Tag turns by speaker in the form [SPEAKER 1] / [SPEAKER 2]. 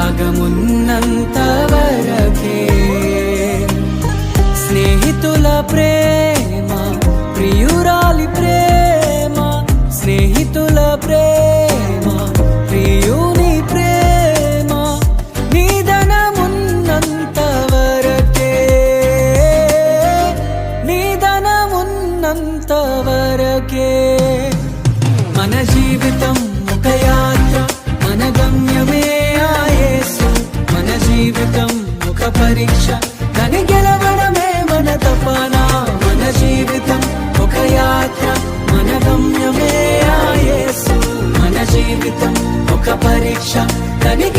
[SPEAKER 1] త్యాగమున్నంత వరకే. స్నేహితుల ప్రేమ, ప్రియురాలి ప్రేమ, స్నేహితుల ప్రేమ, ప్రియుని ప్రేమ, నిధనమున్నంత వరకే, నిధనమున్నంత వరకే. మన జీవితం ఒక యాత్ర, మన గమ్యమే ఆ యేసు. మన జీవితం ఒక పరీక్ష, దాని గెలవడమే మన తపన. మన జీవితం ఒక యాత్ర, మన గమ్యమే ఆ యేసు. మన జీవితం ఒక పరీక్ష, దాని